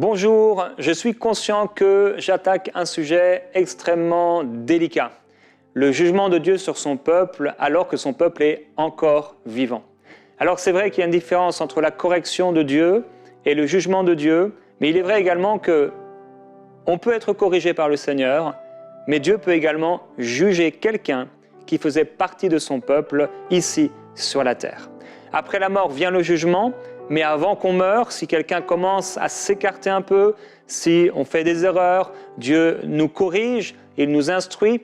Bonjour, je suis conscient que j'attaque un sujet extrêmement délicat, le jugement de Dieu sur son peuple alors que son peuple est encore vivant. Alors c'est vrai qu'il y a une différence entre la correction de Dieu et le jugement de Dieu, mais il est vrai également que on peut être corrigé par le Seigneur, mais Dieu peut également juger quelqu'un qui faisait partie de son peuple ici sur la terre. Après la mort vient le jugement, mais avant qu'on meure, si quelqu'un commence à s'écarter un peu, si on fait des erreurs, Dieu nous corrige, il nous instruit,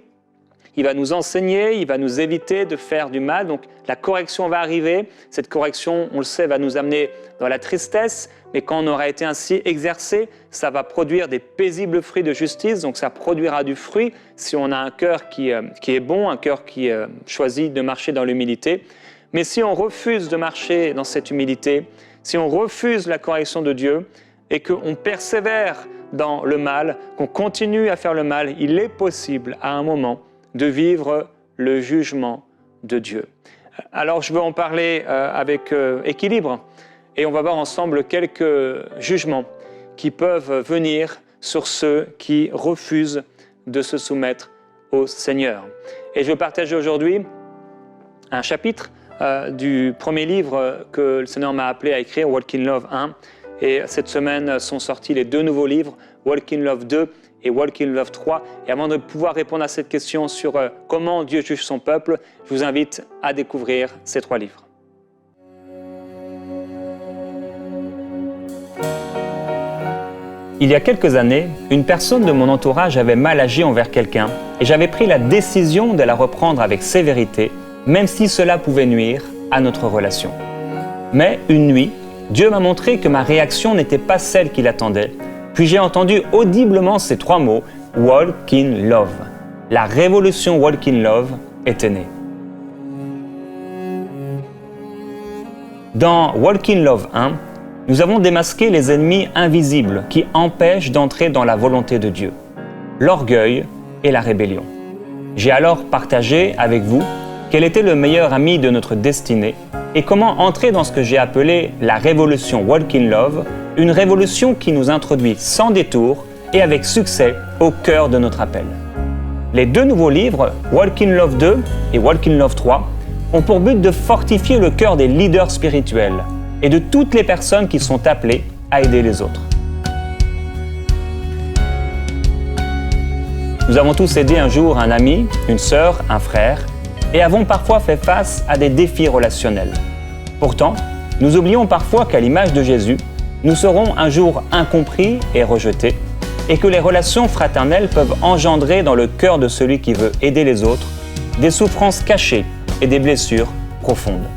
il va nous enseigner, il va nous éviter de faire du mal. Donc la correction va arriver. Cette correction, on le sait, va nous amener dans la tristesse, mais quand on aura été ainsi exercé, ça va produire des paisibles fruits de justice, donc ça produira du fruit si on a un cœur qui est bon, un cœur qui choisit de marcher dans l'humilité. Mais si on refuse de marcher dans cette humilité, si on refuse la correction de Dieu et qu'on persévère dans le mal, qu'on continue à faire le mal, il est possible à un moment de vivre le jugement de Dieu. Alors je veux en parler avec équilibre et on va voir ensemble quelques jugements qui peuvent venir sur ceux qui refusent de se soumettre au Seigneur. Et je veux partager aujourd'hui un chapitre du premier livre que le Seigneur m'a appelé à écrire, Walk in Love 1. Et cette semaine sont sortis les deux nouveaux livres, Walk in Love 2 et Walk in Love 3. Et avant de pouvoir répondre à cette question sur comment Dieu juge son peuple, je vous invite à découvrir ces trois livres. Il y a quelques années, une personne de mon entourage avait mal agi envers quelqu'un et j'avais pris la décision de la reprendre avec sévérité, même si cela pouvait nuire à notre relation. Mais une nuit, Dieu m'a montré que ma réaction n'était pas celle qu'il attendait, puis j'ai entendu audiblement ces trois mots « Walk in Love ». La révolution Walk in Love était née. Dans Walk in Love 1, nous avons démasqué les ennemis invisibles qui empêchent d'entrer dans la volonté de Dieu, l'orgueil et la rébellion. J'ai alors partagé avec vous quel était le meilleur ami de notre destinée et comment entrer dans ce que j'ai appelé la révolution Walk in Love, une révolution qui nous introduit sans détour et avec succès au cœur de notre appel. Les deux nouveaux livres, Walk in Love 2 et Walk in Love 3, ont pour but de fortifier le cœur des leaders spirituels et de toutes les personnes qui sont appelées à aider les autres. Nous avons tous aidé un jour un ami, une sœur, un frère, et avons parfois fait face à des défis relationnels. Pourtant, nous oublions parfois qu'à l'image de Jésus, nous serons un jour incompris et rejetés, et que les relations fraternelles peuvent engendrer dans le cœur de celui qui veut aider les autres des souffrances cachées et des blessures profondes.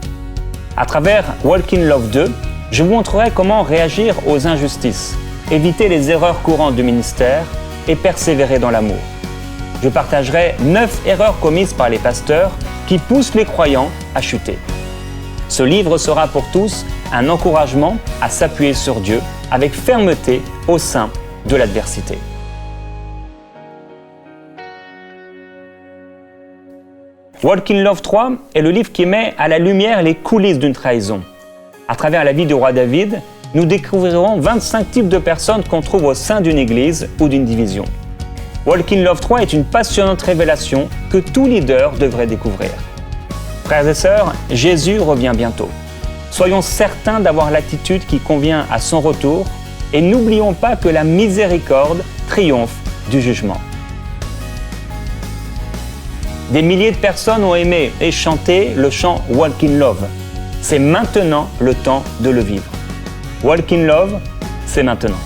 À travers Walk in Love 2, je vous montrerai comment réagir aux injustices, éviter les erreurs courantes du ministère et persévérer dans l'amour. Je partagerai 9 erreurs commises par les pasteurs qui poussent les croyants à chuter. Ce livre sera pour tous un encouragement à s'appuyer sur Dieu avec fermeté au sein de l'adversité. Walk in Love 3 est le livre qui met à la lumière les coulisses d'une trahison. À travers la vie du roi David, nous découvrirons 25 types de personnes qu'on trouve au sein d'une église ou d'une division. Walk in Love 3 est une passionnante révélation que tout leader devrait découvrir. Frères et sœurs, Jésus revient bientôt. Soyons certains d'avoir l'attitude qui convient à son retour et n'oublions pas que la miséricorde triomphe du jugement. Des milliers de personnes ont aimé et chanté le chant Walk in Love. C'est maintenant le temps de le vivre. Walk in Love, c'est maintenant.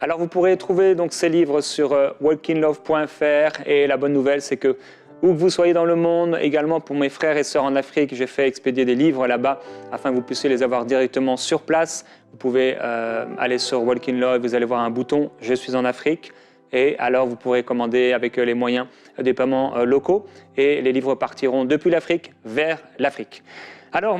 Alors vous pourrez trouver donc ces livres sur walkinlove.fr et la bonne nouvelle c'est que où que vous soyez dans le monde, également pour mes frères et sœurs en Afrique, j'ai fait expédier des livres là-bas afin que vous puissiez les avoir directement sur place. Vous pouvez aller sur Walkinlove, vous allez voir un bouton « Je suis en Afrique » et alors vous pourrez commander avec les moyens des paiements locaux et les livres partiront depuis l'Afrique vers l'Afrique. Alors,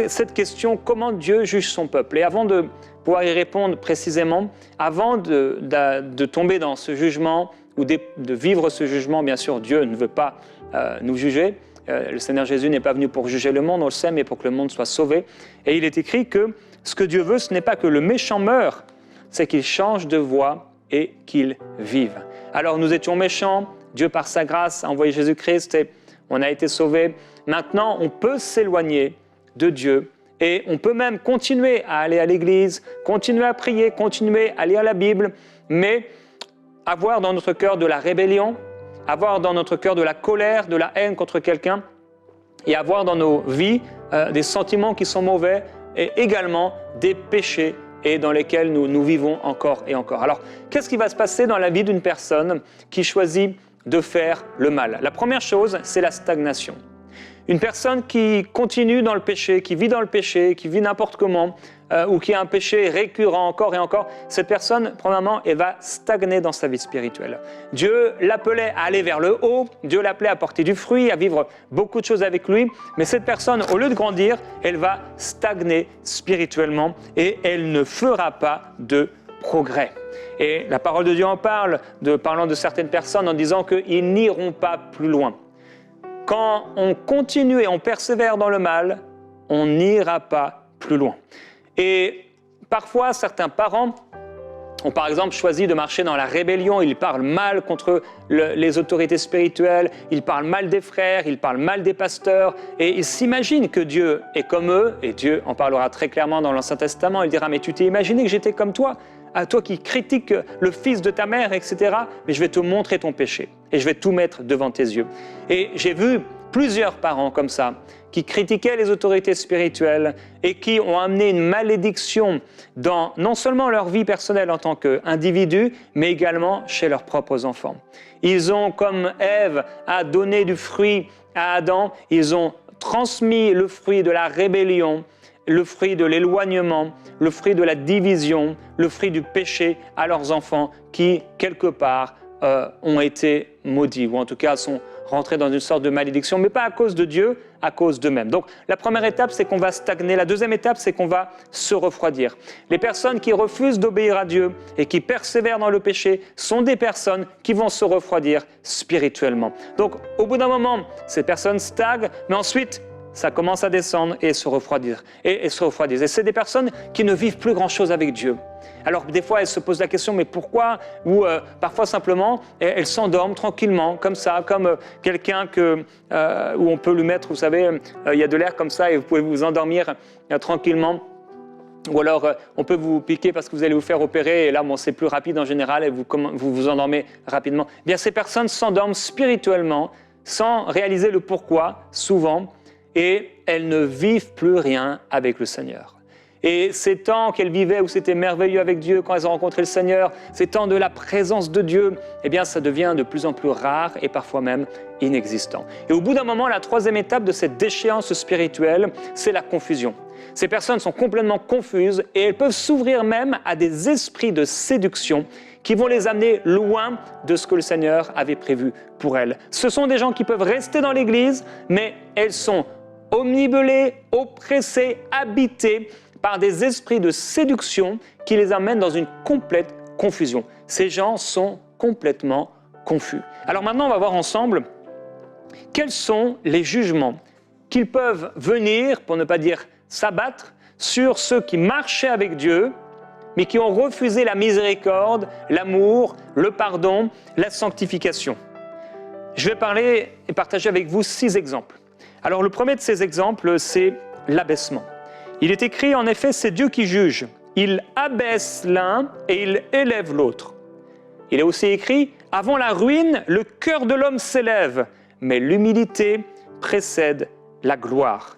cette question, comment Dieu juge son peuple? Et avant de pouvoir y répondre précisément, avant de tomber dans ce jugement ou de vivre ce jugement, bien sûr, Dieu ne veut pas nous juger. Le Seigneur Jésus n'est pas venu pour juger le monde, on le sait, mais pour que le monde soit sauvé. Et il est écrit que ce que Dieu veut, ce n'est pas que le méchant meure, c'est qu'il change de voie et qu'il vive. Alors nous étions méchants, Dieu par sa grâce a envoyé Jésus-Christ et on a été sauvés. Maintenant, on peut s'éloigner de Dieu et on peut même continuer à aller à l'église, continuer à prier, continuer à lire la Bible, mais avoir dans notre cœur de la rébellion, avoir dans notre cœur de la colère, de la haine contre quelqu'un et avoir dans nos vies des sentiments qui sont mauvais et également des péchés et dans lesquels nous vivons encore et encore. Alors, qu'est-ce qui va se passer dans la vie d'une personne qui choisit de faire le mal? La première chose, c'est la stagnation. Une personne qui continue dans le péché, qui vit dans le péché, qui vit n'importe comment, ou qui a un péché récurrent encore et encore, cette personne, premièrement, elle va stagner dans sa vie spirituelle. Dieu l'appelait à aller vers le haut, Dieu l'appelait à porter du fruit, à vivre beaucoup de choses avec lui, mais cette personne, au lieu de grandir, elle va stagner spirituellement et elle ne fera pas de progrès. Et la parole de Dieu en parle, parlant de certaines personnes en disant qu'ils n'iront pas plus loin. Quand on continue et on persévère dans le mal, on n'ira pas plus loin. Et parfois, certains parents ont par exemple choisi de marcher dans la rébellion. Ils parlent mal contre les autorités spirituelles, ils parlent mal des frères, ils parlent mal des pasteurs. Et ils s'imaginent que Dieu est comme eux, et Dieu en parlera très clairement dans l'Ancien Testament. Il dira « Mais tu t'es imaginé que j'étais comme toi ? À toi qui critiques le fils de ta mère, etc. Mais je vais te montrer ton péché et je vais tout mettre devant tes yeux. » Et j'ai vu plusieurs parents comme ça, qui critiquaient les autorités spirituelles et qui ont amené une malédiction dans non seulement leur vie personnelle en tant qu'individus, mais également chez leurs propres enfants. Ils ont, comme Ève a donné du fruit à Adam, ils ont transmis le fruit de la rébellion, le fruit de l'éloignement, le fruit de la division, le fruit du péché à leurs enfants qui, quelque part, ont été maudits, ou en tout cas sont rentrés dans une sorte de malédiction, mais pas à cause de Dieu, à cause d'eux-mêmes. Donc la première étape, c'est qu'on va stagner. La deuxième étape, c'est qu'on va se refroidir. Les personnes qui refusent d'obéir à Dieu et qui persévèrent dans le péché sont des personnes qui vont se refroidir spirituellement. Donc au bout d'un moment, ces personnes stagnent, mais ensuite, ça commence à descendre et se refroidir. Et c'est des personnes qui ne vivent plus grand-chose avec Dieu. Alors des fois, elles se posent la question, mais pourquoi? Ou parfois simplement, elles s'endorment tranquillement, comme ça, comme quelqu'un où on peut lui mettre, vous savez, il y a de l'air comme ça et vous pouvez vous endormir tranquillement. Ou alors, on peut vous piquer parce que vous allez vous faire opérer et là, bon, c'est plus rapide en général et vous vous endormez rapidement. Eh bien, ces personnes s'endorment spirituellement sans réaliser le pourquoi, souvent, et elles ne vivent plus rien avec le Seigneur. Et ces temps qu'elles vivaient où c'était merveilleux avec Dieu, quand elles ont rencontré le Seigneur, ces temps de la présence de Dieu, eh bien ça devient de plus en plus rare et parfois même inexistant. Et au bout d'un moment, la troisième étape de cette déchéance spirituelle, c'est la confusion. Ces personnes sont complètement confuses et elles peuvent s'ouvrir même à des esprits de séduction qui vont les amener loin de ce que le Seigneur avait prévu pour elles. Ce sont des gens qui peuvent rester dans l'Église, mais elles sont omnibulées, oppressées, habitées par des esprits de séduction qui les amènent dans une complète confusion. Ces gens sont complètement confus. Alors maintenant, on va voir ensemble quels sont les jugements qu'ils peuvent venir, pour ne pas dire s'abattre, sur ceux qui marchaient avec Dieu, mais qui ont refusé la miséricorde, l'amour, le pardon, la sanctification. Je vais parler et partager avec vous 6 exemples. Alors le premier de ces exemples, c'est l'abaissement. Il est écrit, en effet, c'est Dieu qui juge. Il abaisse l'un et il élève l'autre. Il est aussi écrit, avant la ruine, le cœur de l'homme s'élève, mais l'humilité précède la gloire.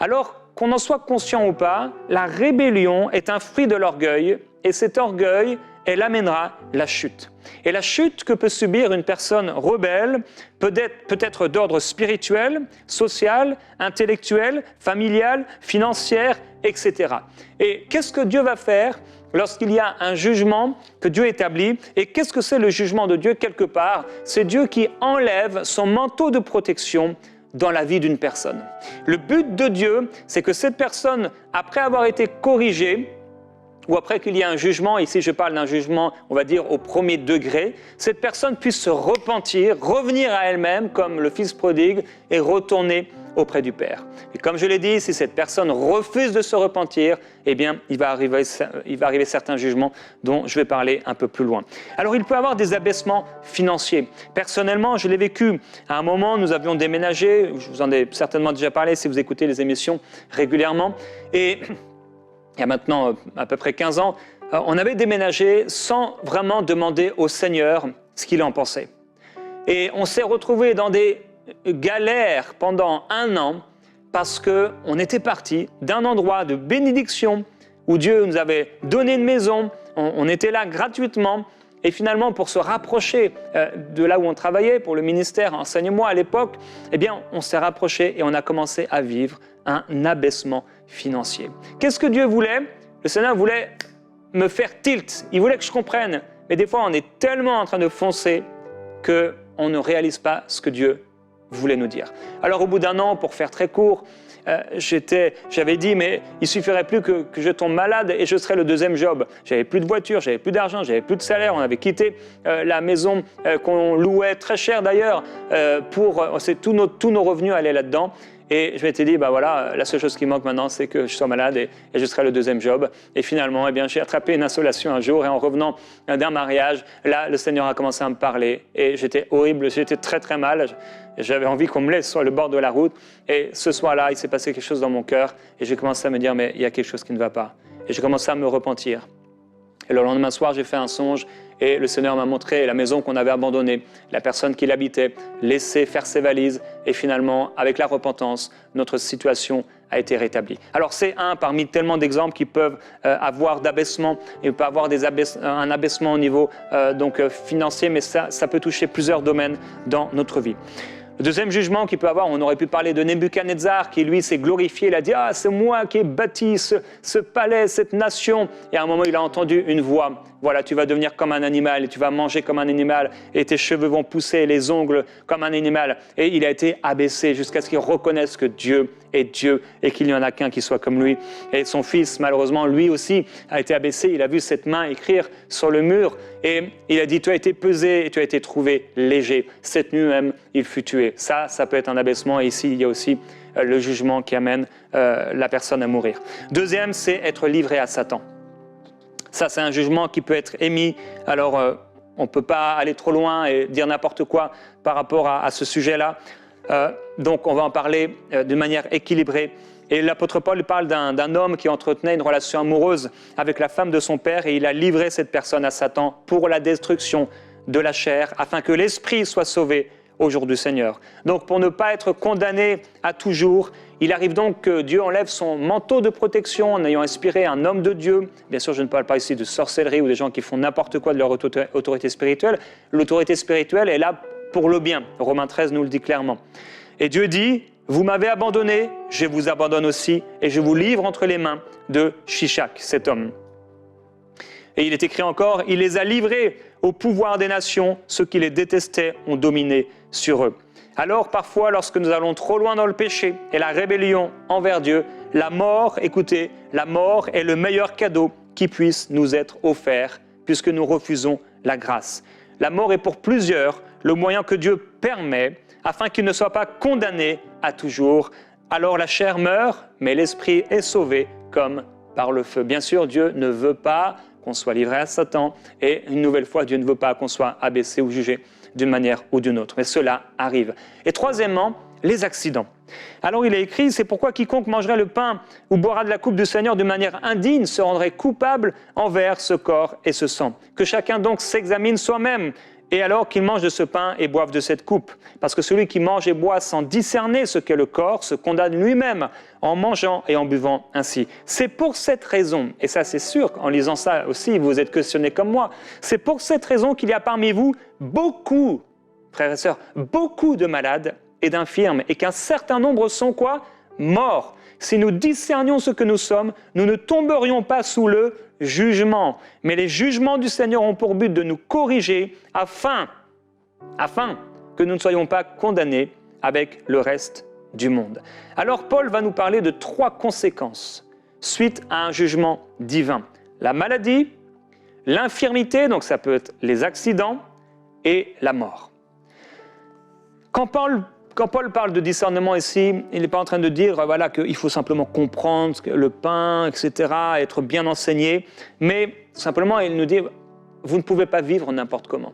Alors, qu'on en soit conscient ou pas, la rébellion est un fruit de l'orgueil et cet orgueil, elle amènera la chute. Et la chute que peut subir une personne rebelle peut être d'ordre spirituel, social, intellectuel, familial, financière, etc. Et qu'est-ce que Dieu va faire lorsqu'il y a un jugement que Dieu établit? Et qu'est-ce que c'est le jugement de Dieu quelque part? C'est Dieu qui enlève son manteau de protection dans la vie d'une personne. Le but de Dieu, c'est que cette personne, après avoir été corrigée, ou après qu'il y ait un jugement, ici je parle d'un jugement, on va dire, au premier degré, cette personne puisse se repentir, revenir à elle-même comme le fils prodigue et retourner auprès du Père. Et comme je l'ai dit, si cette personne refuse de se repentir, eh bien, il va arriver certains jugements dont je vais parler un peu plus loin. Alors, il peut y avoir des abaissements financiers. Personnellement, je l'ai vécu. À un moment, nous avions déménagé, je vous en ai certainement déjà parlé si vous écoutez les émissions régulièrement, et il y a maintenant à peu près 15 ans, on avait déménagé sans vraiment demander au Seigneur ce qu'il en pensait. Et on s'est retrouvés dans des galères pendant 1 an parce qu'on était parti d'un endroit de bénédiction où Dieu nous avait donné une maison, on était là gratuitement. Et finalement, pour se rapprocher de là où on travaillait, pour le ministère Enseigne-moi à l'époque, eh bien, on s'est rapproché et on a commencé à vivre un abaissement financier. Qu'est-ce que Dieu voulait? Le Seigneur voulait me faire tilt. Il voulait que je comprenne. Mais des fois, on est tellement en train de foncer qu'on ne réalise pas ce que Dieu voulait nous dire. Alors, au bout d'1 an, pour faire très court, j'avais dit, mais il suffirait plus que je tombe malade et je serais le 2e job. J'avais plus de voiture, j'avais plus d'argent, j'avais plus de salaire. On avait quitté la maison qu'on louait très cher d'ailleurs. Tous nos revenus allaient là-dedans. Et je m'étais dit, bah voilà, la seule chose qui manque maintenant, c'est que je sois malade et je serai le 2e job. Et finalement, eh bien, j'ai attrapé une insolation un jour et en revenant d'un mariage, là, le Seigneur a commencé à me parler et j'étais horrible, j'étais très très mal. J'avais envie qu'on me laisse sur le bord de la route. Et ce soir-là, il s'est passé quelque chose dans mon cœur et j'ai commencé à me dire, mais il y a quelque chose qui ne va pas. Et j'ai commencé à me repentir. Et le lendemain soir, j'ai fait un songe et le Seigneur m'a montré la maison qu'on avait abandonnée, la personne qui l'habitait, laissé faire ses valises et finalement, avec la repentance, notre situation a été rétablie. Alors c'est un parmi tellement d'exemples qui peuvent avoir d'abaissement. Il peut y avoir un abaissement au niveau financier, mais ça peut toucher plusieurs domaines dans notre vie. Le 2e jugement qu'il peut avoir, on aurait pu parler de Nebuchadnezzar qui lui s'est glorifié, il a dit « Ah, c'est moi qui ai bâti ce palais, cette nation ». Et à un moment, il a entendu une voix. Voilà, tu vas devenir comme un animal et tu vas manger comme un animal et tes cheveux vont pousser, les ongles comme un animal. Et il a été abaissé jusqu'à ce qu'il reconnaisse que Dieu est Dieu et qu'il n'y en a qu'un qui soit comme lui. Et son fils, malheureusement, lui aussi a été abaissé. Il a vu cette main écrire sur le mur et il a dit « Tu as été pesé et tu as été trouvé léger. Cette nuit même, il fut tué ». Ça peut être un abaissement. Et ici, il y a aussi le jugement qui amène la personne à mourir. 2e, c'est être livré à Satan. Ça, c'est un jugement qui peut être émis. Alors, on ne peut pas aller trop loin et dire n'importe quoi par rapport à ce sujet-là. Donc, on va en parler d'une manière équilibrée. Et l'apôtre Paul parle d'un homme qui entretenait une relation amoureuse avec la femme de son père et il a livré cette personne à Satan pour la destruction de la chair, afin que l'esprit soit sauvé au jour du Seigneur. Donc, pour ne pas être condamné à toujours, il arrive donc que Dieu enlève son manteau de protection en ayant inspiré un homme de Dieu. Bien sûr, je ne parle pas ici de sorcellerie ou des gens qui font n'importe quoi de leur autorité spirituelle. L'autorité spirituelle est là pour le bien. Romains 13 nous le dit clairement. Et Dieu dit, vous m'avez abandonné, je vous abandonne aussi, et je vous livre entre les mains de Shishak, cet homme. Et il est écrit encore, il les a livrés au pouvoir des nations, ceux qui les détestaient ont dominé sur eux. Alors parfois, lorsque nous allons trop loin dans le péché et la rébellion envers Dieu, la mort, écoutez, la mort est le meilleur cadeau qui puisse nous être offert, puisque nous refusons la grâce. La mort est pour plusieurs le moyen que Dieu permet afin qu'ils ne soient pas condamnés à toujours. Alors la chair meurt, mais l'esprit est sauvé comme par le feu. Bien sûr, Dieu ne veut pas qu'on soit livré à Satan et une nouvelle fois, Dieu ne veut pas qu'on soit abaissé ou jugé d'une manière ou d'une autre. Mais cela arrive. Et troisièmement, les accidents. Alors il est écrit, c'est pourquoi quiconque mangerait le pain ou boira de la coupe du Seigneur de manière indigne se rendrait coupable envers ce corps et ce sang. Que chacun donc s'examine soi-même et alors qu'ils mangent de ce pain et boivent de cette coupe. Parce que celui qui mange et boit sans discerner ce qu'est le corps se condamne lui-même en mangeant et en buvant ainsi. C'est pour cette raison, et ça c'est sûr, en lisant ça aussi, vous êtes questionné comme moi, c'est pour cette raison qu'il y a parmi vous beaucoup, frères et sœurs, beaucoup de malades et d'infirmes, et qu'un certain nombre sont quoi? Morts. Si nous discernions ce que nous sommes, nous ne tomberions pas sous le jugement. Mais les jugements du Seigneur ont pour but de nous corriger afin que nous ne soyons pas condamnés avec le reste du monde. Alors Paul va nous parler de 3 conséquences suite à un jugement divin. La maladie, l'infirmité, donc ça peut être les accidents, et la mort. Quand Paul parle de discernement ici, il n'est pas en train de dire voilà, qu'il faut simplement comprendre le pain, etc., être bien enseigné, mais simplement il nous dit vous ne pouvez pas vivre n'importe comment.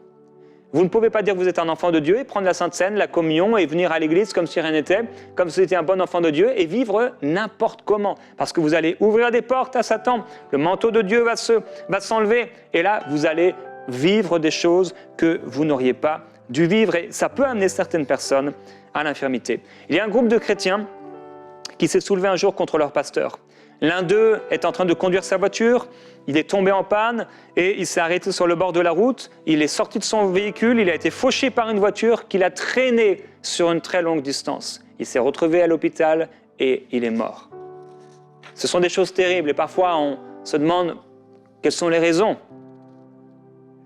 Vous ne pouvez pas dire que vous êtes un enfant de Dieu et prendre la Sainte Seine, la communion et venir à l'église comme si rien n'était, comme si vous étiez un bon enfant de Dieu et vivre n'importe comment. Parce que vous allez ouvrir des portes à Satan, le manteau de Dieu va s'enlever et là vous allez vivre des choses que vous n'auriez pas dû vivre et ça peut amener certaines personnes à l'infirmité. Il y a un groupe de chrétiens qui s'est soulevé un jour contre leur pasteur. L'un d'eux est en train de conduire sa voiture, il est tombé en panne et il s'est arrêté sur le bord de la route, il est sorti de son véhicule, il a été fauché par une voiture qui l'a traîné sur une très longue distance. Il s'est retrouvé à l'hôpital et il est mort. Ce sont des choses terribles et parfois on se demande quelles sont les raisons.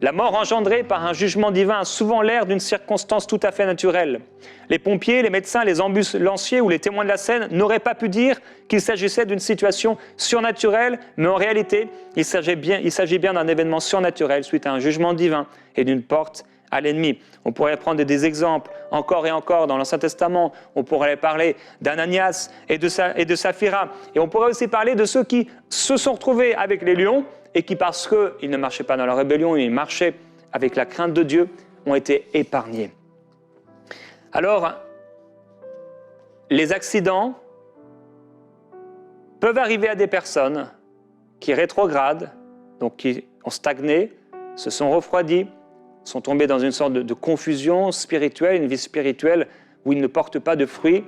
La mort engendrée par un jugement divin a souvent l'air d'une circonstance tout à fait naturelle. Les pompiers, les médecins, les ambulanciers ou les témoins de la scène n'auraient pas pu dire qu'il s'agissait d'une situation surnaturelle, mais en réalité, il s'agit bien d'un événement surnaturel suite à un jugement divin et d'une porte à l'ennemi. On pourrait prendre des exemples encore et encore dans l'Ancien Testament. On pourrait parler d'Ananias et de Saphira. Et on pourrait aussi parler de ceux qui se sont retrouvés avec les lions et qui, parce qu'ils ne marchaient pas dans la rébellion, ils marchaient avec la crainte de Dieu, ont été épargnés. Alors, les accidents peuvent arriver à des personnes qui rétrogradent, donc qui ont stagné, se sont refroidis, sont tombés dans une sorte de confusion spirituelle, une vie spirituelle où ils ne portent pas de fruits,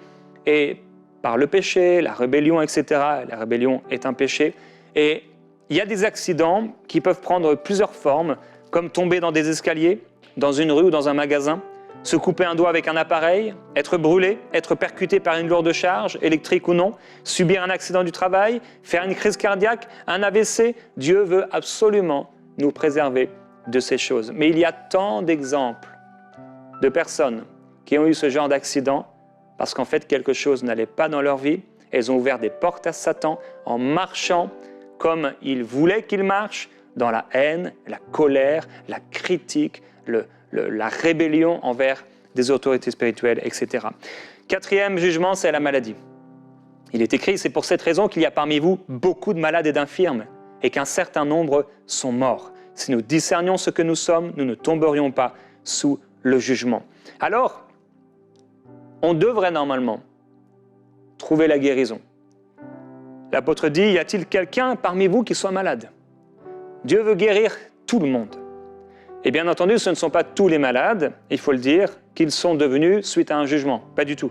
et par le péché, la rébellion, etc., la rébellion est un péché, et il y a des accidents qui peuvent prendre plusieurs formes, comme tomber dans des escaliers, dans une rue ou dans un magasin, se couper un doigt avec un appareil, être brûlé, être percuté par une lourde charge, électrique ou non, subir un accident du travail, faire une crise cardiaque, un AVC. Dieu veut absolument nous préserver de ces choses. Mais il y a tant d'exemples de personnes qui ont eu ce genre d'accident parce qu'en fait quelque chose n'allait pas dans leur vie. Elles ont ouvert des portes à Satan en marchant comme il voulait qu'il marche, dans la haine, la colère, la critique, la rébellion envers des autorités spirituelles, etc. 4e jugement, c'est la maladie. Il est écrit, c'est pour cette raison qu'il y a parmi vous beaucoup de malades et d'infirmes, et qu'un certain nombre sont morts. Si nous discernions ce que nous sommes, nous ne tomberions pas sous le jugement. Alors, on devrait normalement trouver la guérison. L'apôtre dit, y a-t-il quelqu'un parmi vous qui soit malade? Dieu veut guérir tout le monde. Et bien entendu, ce ne sont pas tous les malades, il faut le dire, qu'ils sont devenus suite à un jugement. Pas du tout.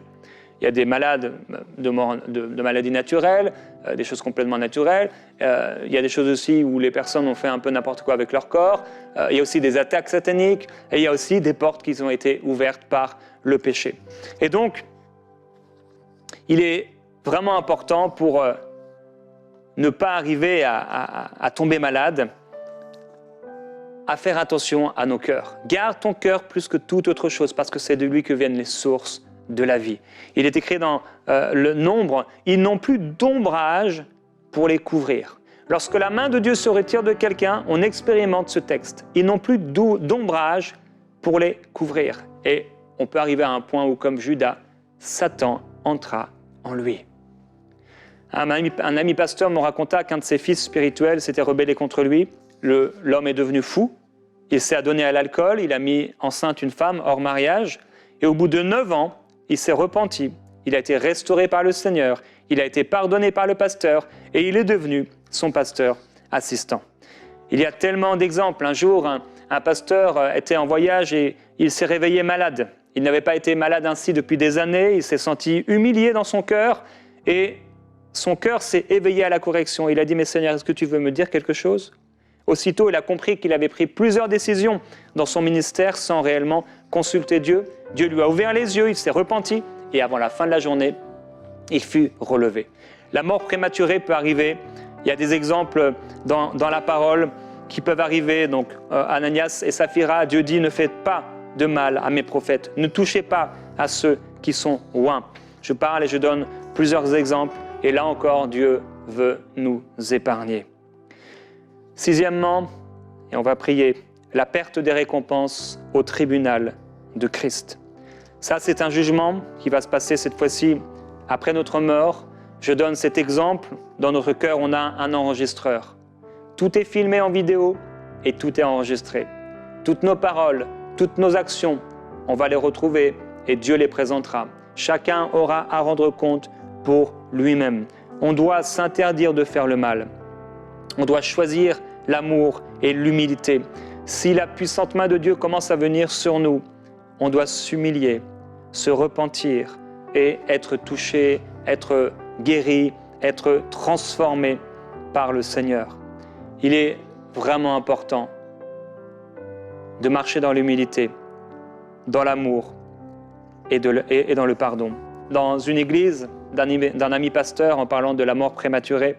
Il y a des malades de maladies naturelles, des choses complètement naturelles. Il y a des choses aussi où les personnes ont fait un peu n'importe quoi avec leur corps. Il y a aussi des attaques sataniques. Et il y a aussi des portes qui ont été ouvertes par le péché. Et donc, il est vraiment important pour ne pas arriver à tomber malade, à faire attention à nos cœurs. Garde ton cœur plus que toute autre chose, parce que c'est de lui que viennent les sources de la vie. Il est écrit dans le Nombre, ils n'ont plus d'ombrage pour les couvrir. Lorsque la main de Dieu se retire de quelqu'un, on expérimente ce texte. Ils n'ont plus d'ombrage pour les couvrir. Et on peut arriver à un point où, comme Judas, Satan entra en lui. Un ami pasteur me raconta qu'un de ses fils spirituels s'était rebellé contre lui. L'homme est devenu fou. Il s'est adonné à l'alcool. Il a mis enceinte une femme hors mariage. Et au bout de 9 ans, il s'est repenti. Il a été restauré par le Seigneur. Il a été pardonné par le pasteur. Et il est devenu son pasteur assistant. Il y a tellement d'exemples. Un jour, un pasteur était en voyage et il s'est réveillé malade. Il n'avait pas été malade ainsi depuis des années. Il s'est senti humilié dans son cœur et son cœur s'est éveillé à la correction. Il a dit « Mais Seigneur, est-ce que tu veux me dire quelque chose ?» Aussitôt, il a compris qu'il avait pris plusieurs décisions dans son ministère sans réellement consulter Dieu. Dieu lui a ouvert les yeux, il s'est repenti et avant la fin de la journée, il fut relevé. La mort prématurée peut arriver. Il y a des exemples dans la parole qui peuvent arriver. Donc, Ananias et Saphira, Dieu dit « Ne faites pas de mal à mes prophètes, ne touchez pas à ceux qui sont loin. » Je parle et je donne plusieurs exemples et là encore, Dieu veut nous épargner. Sixièmement, et on va prier, la perte des récompenses au tribunal de Christ. Ça, c'est un jugement qui va se passer cette fois-ci après notre mort. Je donne cet exemple. Dans notre cœur, on a un enregistreur. Tout est filmé en vidéo et tout est enregistré. Toutes nos paroles, toutes nos actions, on va les retrouver et Dieu les présentera. Chacun aura à rendre compte pour lui-même. On doit s'interdire de faire le mal. On doit choisir l'amour et l'humilité. Si la puissante main de Dieu commence à venir sur nous, on doit s'humilier, se repentir et être touché, être guéri, être transformé par le Seigneur. Il est vraiment important de marcher dans l'humilité, dans l'amour et dans le pardon. Dans une église d'un ami pasteur, en parlant de la mort prématurée,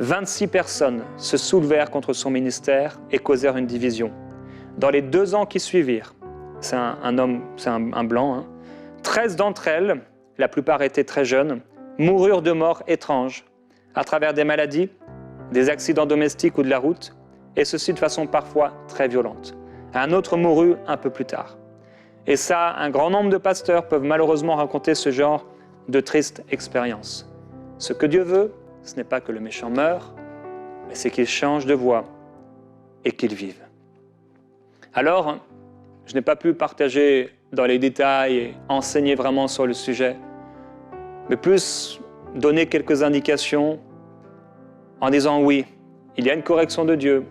26 personnes se soulevèrent contre son ministère et causèrent une division. Dans les 2 ans qui suivirent, c'est un homme, c'est un blanc, 13 d'entre elles, la plupart étaient très jeunes, moururent de mort étrange, à travers des maladies, des accidents domestiques ou de la route, et ceci de façon parfois très violente. Un autre mourut un peu plus tard. Et ça, un grand nombre de pasteurs peuvent malheureusement raconter ce genre de triste expérience. Ce que Dieu veut, ce n'est pas que le méchant meure, mais c'est qu'il change de voie et qu'il vive. Alors, je n'ai pas pu partager dans les détails et enseigner vraiment sur le sujet, mais plus donner quelques indications en disant oui, il y a une correction de Dieu,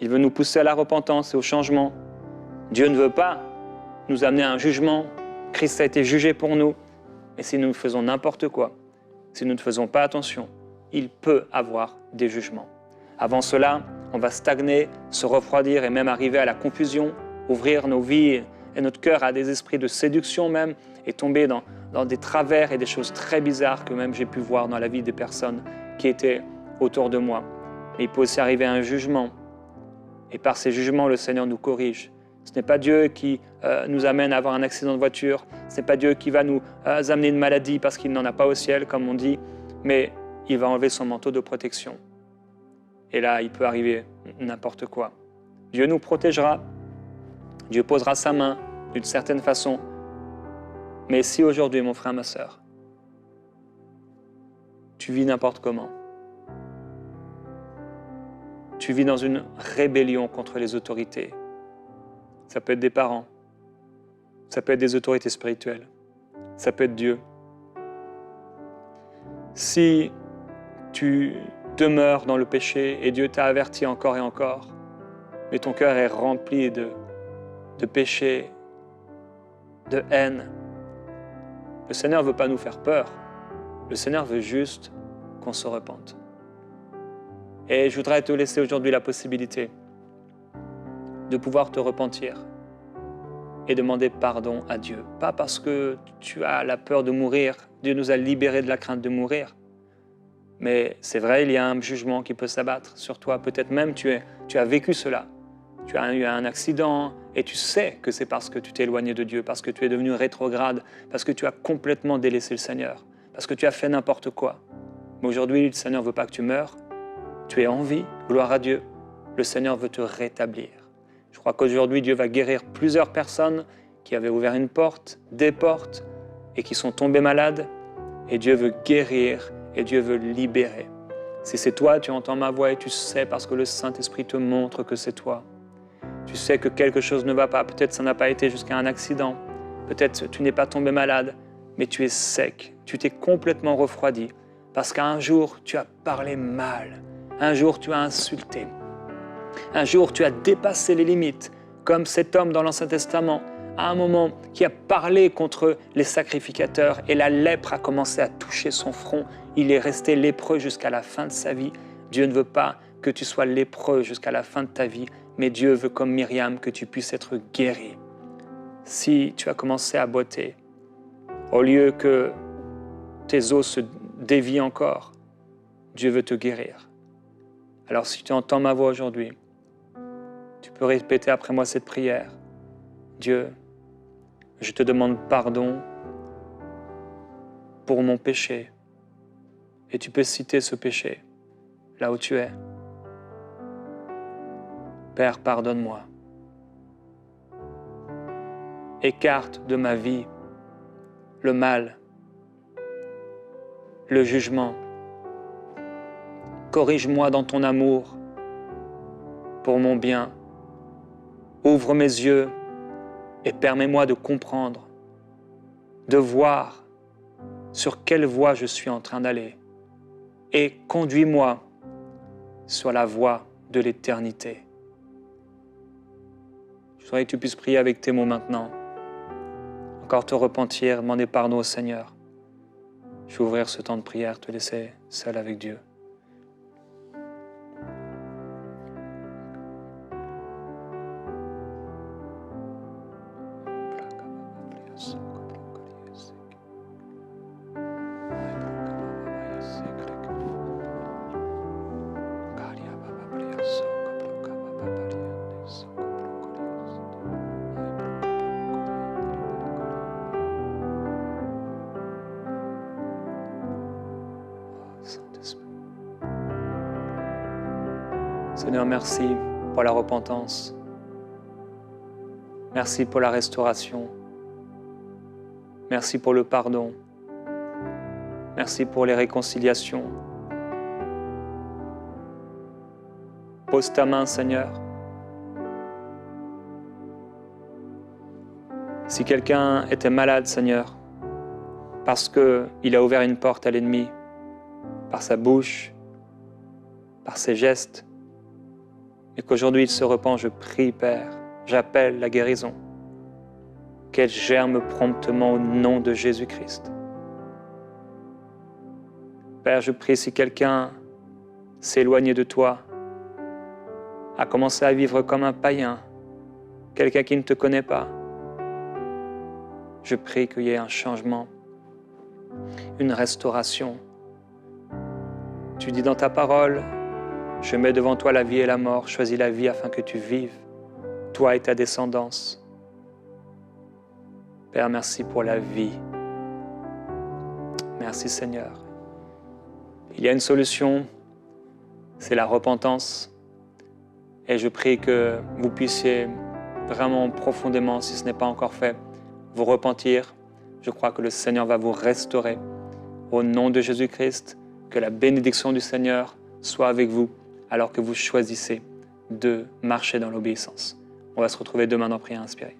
il veut nous pousser à la repentance et au changement. Dieu ne veut pas nous amener à un jugement, Christ a été jugé pour nous, mais si nous faisons n'importe quoi, si nous ne faisons pas attention, il peut avoir des jugements. Avant cela, on va stagner, se refroidir et même arriver à la confusion, ouvrir nos vies et notre cœur à des esprits de séduction même et tomber dans des travers et des choses très bizarres que même j'ai pu voir dans la vie des personnes qui étaient autour de moi. Mais il peut aussi arriver à un jugement et par ces jugements, le Seigneur nous corrige. Ce n'est pas Dieu qui nous amène à avoir un accident de voiture, ce n'est pas Dieu qui va nous amener une maladie parce qu'il n'en a pas au ciel, comme on dit, mais il va enlever son manteau de protection. Et là, il peut arriver n'importe quoi. Dieu nous protégera, Dieu posera sa main d'une certaine façon. Mais si aujourd'hui, mon frère, ma sœur, tu vis n'importe comment, tu vis dans une rébellion contre les autorités, ça peut être des parents, ça peut être des autorités spirituelles, ça peut être Dieu. Si tu demeures dans le péché et Dieu t'a averti encore et encore, mais ton cœur est rempli de péché, de haine, le Seigneur ne veut pas nous faire peur, le Seigneur veut juste qu'on se repente. Et je voudrais te laisser aujourd'hui la possibilité de pouvoir te repentir et demander pardon à Dieu. Pas parce que tu as la peur de mourir, Dieu nous a libérés de la crainte de mourir. Mais c'est vrai, il y a un jugement qui peut s'abattre sur toi. Peut-être même tu as vécu cela. Tu as eu un accident et tu sais que c'est parce que tu t'es éloigné de Dieu, parce que tu es devenu rétrograde, parce que tu as complètement délaissé le Seigneur, parce que tu as fait n'importe quoi. Mais aujourd'hui, le Seigneur ne veut pas que tu meurs. Tu es en vie, gloire à Dieu. Le Seigneur veut te rétablir. Je crois qu'aujourd'hui, Dieu va guérir plusieurs personnes qui avaient ouvert une porte, des portes, et qui sont tombées malades. Et Dieu veut guérir et Dieu veut libérer. Si c'est toi, tu entends ma voix et tu sais parce que le Saint-Esprit te montre que c'est toi. Tu sais que quelque chose ne va pas. Peut-être ça n'a pas été jusqu'à un accident. Peut-être tu n'es pas tombé malade, mais tu es sec. Tu t'es complètement refroidi parce qu'un jour, tu as parlé mal. Un jour, tu as insulté. Un jour, tu as dépassé les limites, comme cet homme dans l'Ancien Testament, à un moment qui a parlé contre les sacrificateurs et la lèpre a commencé à toucher son front. Il est resté lépreux jusqu'à la fin de sa vie. Dieu ne veut pas que tu sois lépreux jusqu'à la fin de ta vie, mais Dieu veut, comme Myriam, que tu puisses être guéri. Si tu as commencé à boiter, au lieu que tes os se dévient encore, Dieu veut te guérir. Alors si tu entends ma voix aujourd'hui, tu peux répéter après moi cette prière. Dieu, je te demande pardon pour mon péché. Et tu peux citer ce péché là où tu es. Père, pardonne-moi. Écarte de ma vie le mal, le jugement. Corrige-moi dans ton amour pour mon bien. Ouvre mes yeux et permets-moi de comprendre, de voir sur quelle voie je suis en train d'aller et conduis-moi sur la voie de l'éternité. Je voudrais que tu puisses prier avec tes mots maintenant. Encore te repentir, demander pardon au Seigneur. Je vais ouvrir ce temps de prière, te laisser seul avec Dieu. Seigneur, merci pour la repentance. Merci pour la restauration. Merci pour le pardon. Merci pour les réconciliations. Pose ta main, Seigneur. Si quelqu'un était malade, Seigneur, parce qu'il a ouvert une porte à l'ennemi, par sa bouche, par ses gestes, et qu'aujourd'hui il se repent, je prie, Père, j'appelle la guérison, qu'elle germe promptement au nom de Jésus-Christ. Père, je prie si quelqu'un s'est éloigné de toi, a commencé à vivre comme un païen, quelqu'un qui ne te connaît pas, je prie qu'il y ait un changement, une restauration. Tu dis dans ta parole, je mets devant toi la vie et la mort, choisis la vie afin que tu vives, toi et ta descendance. Père, merci pour la vie. Merci Seigneur. Il y a une solution, c'est la repentance. Et je prie que vous puissiez vraiment profondément, si ce n'est pas encore fait, vous repentir. Je crois que le Seigneur va vous restaurer. Au nom de Jésus-Christ, que la bénédiction du Seigneur soit avec vous alors que vous choisissez de marcher dans l'obéissance. On va se retrouver demain dans Prière Inspirée.